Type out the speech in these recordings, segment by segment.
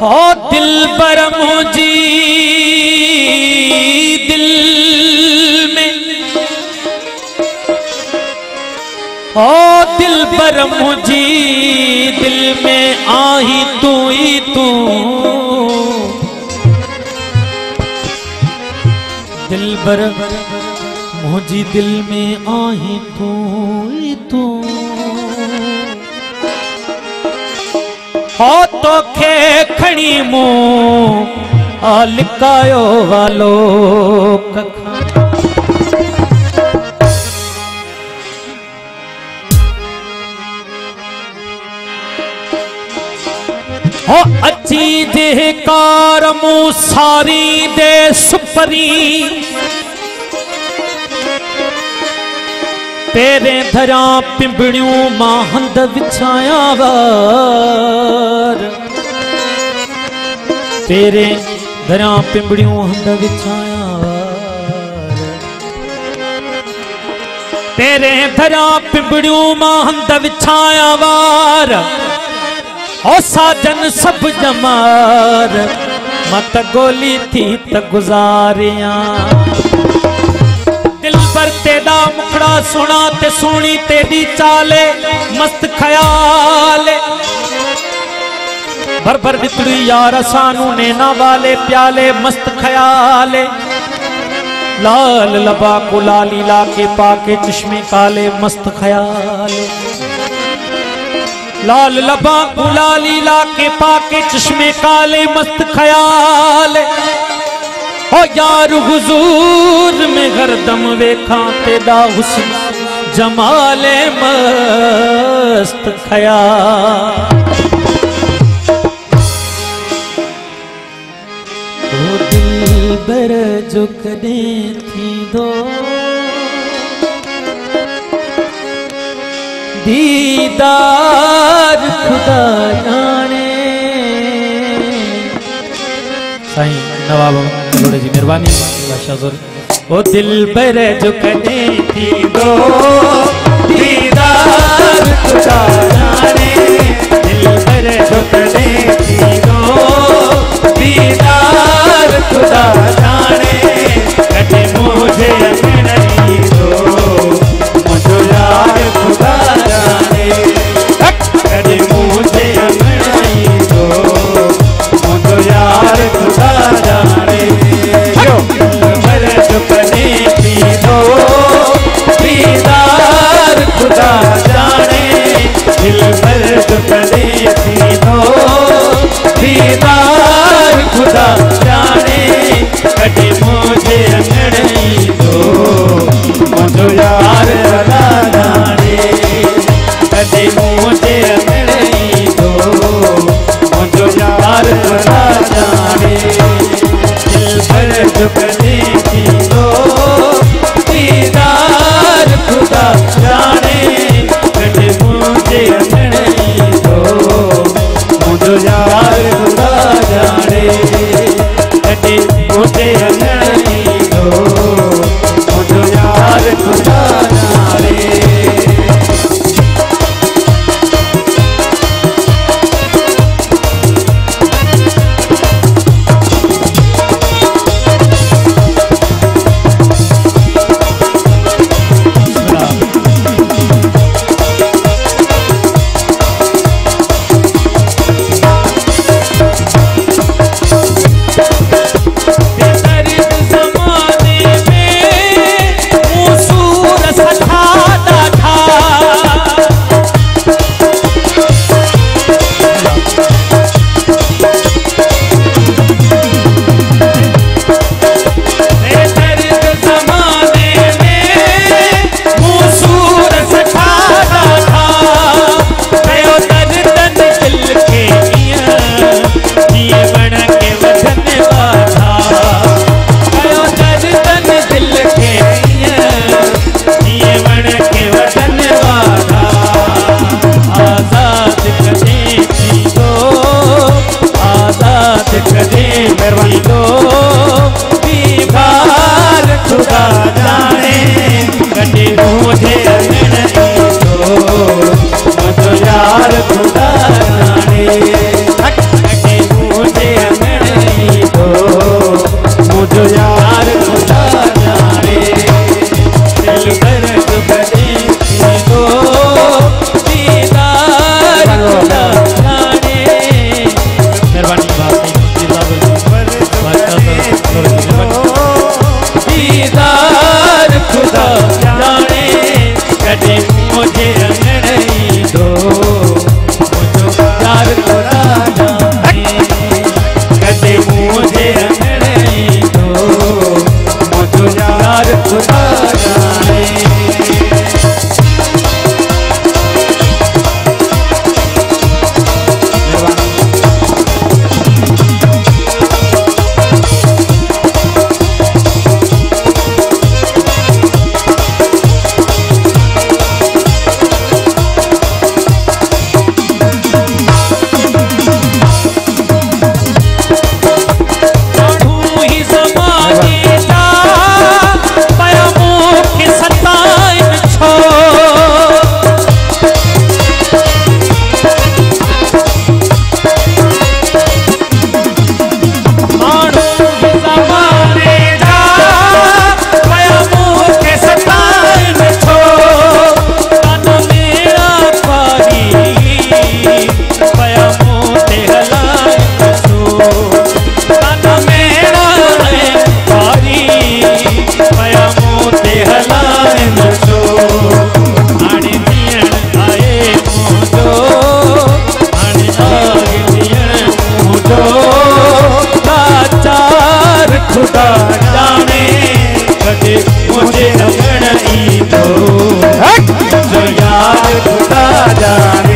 हो दिल पर मुझी दिल में, हो दिल पर मुझी दिल में आही तू ही तू, दिल पर मुझी दिल में आही तू ही तू। हो तो खे खणी मुंह लिकायो वालो कखा, हो अच्छी जे कार मुंह सारी दे सुपरी, तेरे धरा पिंबड़ियों मां हंद विछाया वार, तेरे धरा पिंबड़ियों हंद विछाया वार, तेरे धरा पिंबड़ियों मां हंद विछाया वार। हो साजन सब जमार मत गोली थी त गुजारिया, दिल पर तेदा मुखड़ा सुना ते सोनी तेरी चाले मस्त ख्याल, भर भर बितड़ी यार सानू नैना वाले प्याले मस्त ख्याल, लाल लबा को लाली ला के पाके चश्मे काले मस्त ख्याल, लाल लबा को लाली ला के पाके चश्मे काले मस्त ख्याल। हो यार हुजूर में हरदम वेखा तेदा हुस्न जमाले मस्त ख्याल। ओ दिलबर जो कदे थी दो दीदार खुदा जाने। साईं नवाब थोड़ी जी मेहरबानी बादशाह। ओ दिल पर जो कदे थी दो दीदार खुदा जाने, दिल पर जो कदे थी दो दीदार खुदा जाने, कदे मुझे नहीं दो मुझे यार खुदा जाने, कदे मुझे नहीं दो मुझे यार खुदा जाने। पर जो कदे थी दो दीदार खुदा जाने, दिल पर जो कदे थी दो दीदार खुदा जाने, कदे मुझे नहीं दो मुझे यार खुदा जाने, कदे मुझे नहीं दो मुझे यार खुदा जाने। दिल पर जो कदे थी दो दीदार खुदा जाने, कदे मुझे नहीं दो मुझे यार खुदा जाने, कदे मुझे नहीं दो मुझे यार खुदा जाने।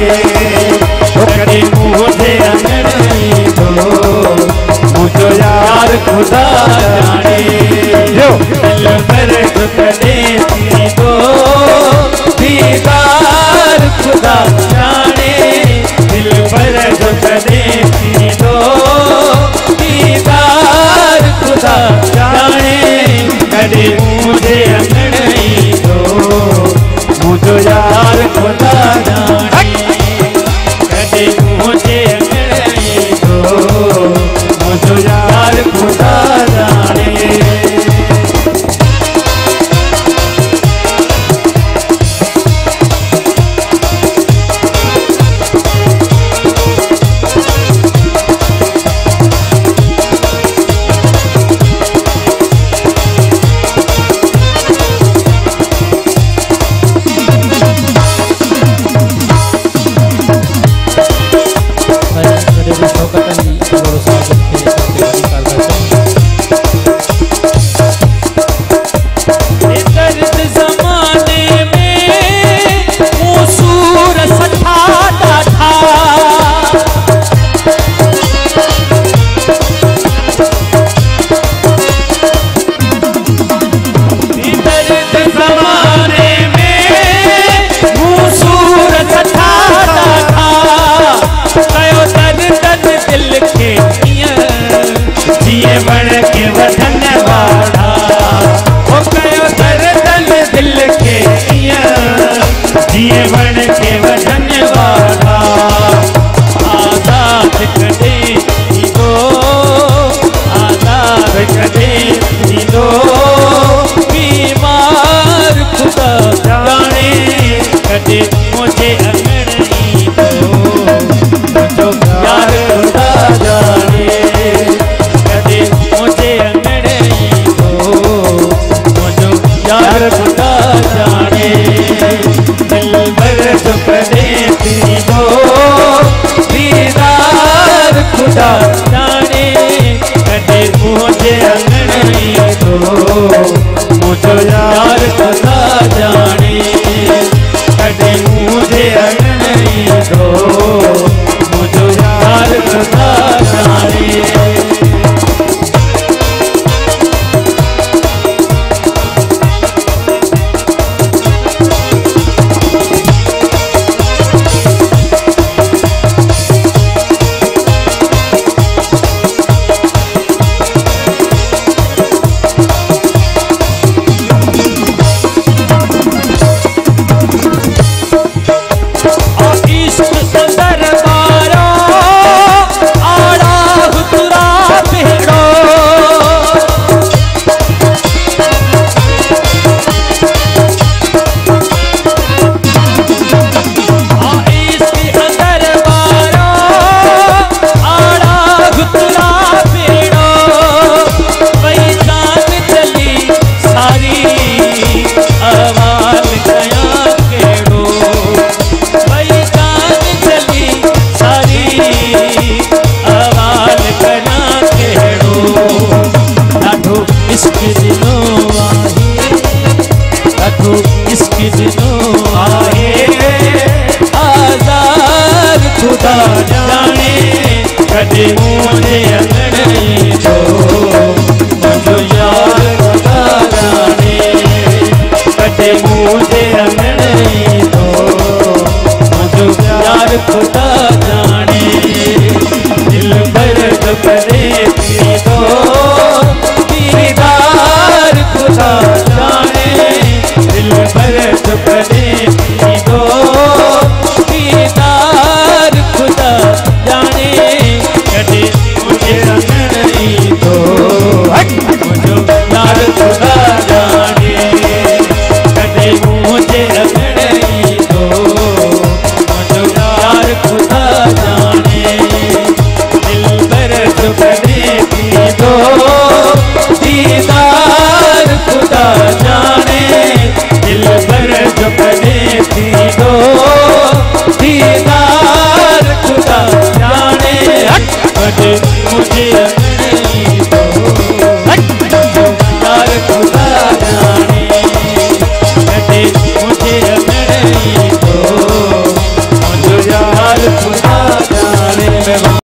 कदे मुझे अंगड़ाई दो मुझो यार खुदा जाने दिल पर कदे दो दीदार खुदा जाने दिल पर कदे दो दीदार खुदा जाने कदे मुझे अंगड़ाई दो मुझो यार खुदा जाने कदे मुझे अंगड़ाई दो मुझो यार खुदा जाने बड़ के वधन वाड़ा हो कयो दर्दन दिल के जिए बड़ के वधन वाड़ा आजाद कदे दो आजाद कदे दो बीमार खुदा जाने कदे मुझे अंगड़ाई दो मुझो यार खुदा जाने मुझे अंगड़ाई दो मुझो यार खुदा जाने दिल भर कदे दो दीदार खुदा जाने कदे मुझे अंगड़ाई दो मुझो यार खुदा जाने कदे मुझे अंगड़ाई दो मुझो यार खुदा जाने इसकी दिनों आए आजाद खुदा जाने कदे मुझे अंगड़ाई दो मुझो यार खुदा जाने कदे मुझे अंगड़ाई दो मुझो यार खुदा जाने दिल भर कदे दो दीदार खुदा जाने दिल भर कदे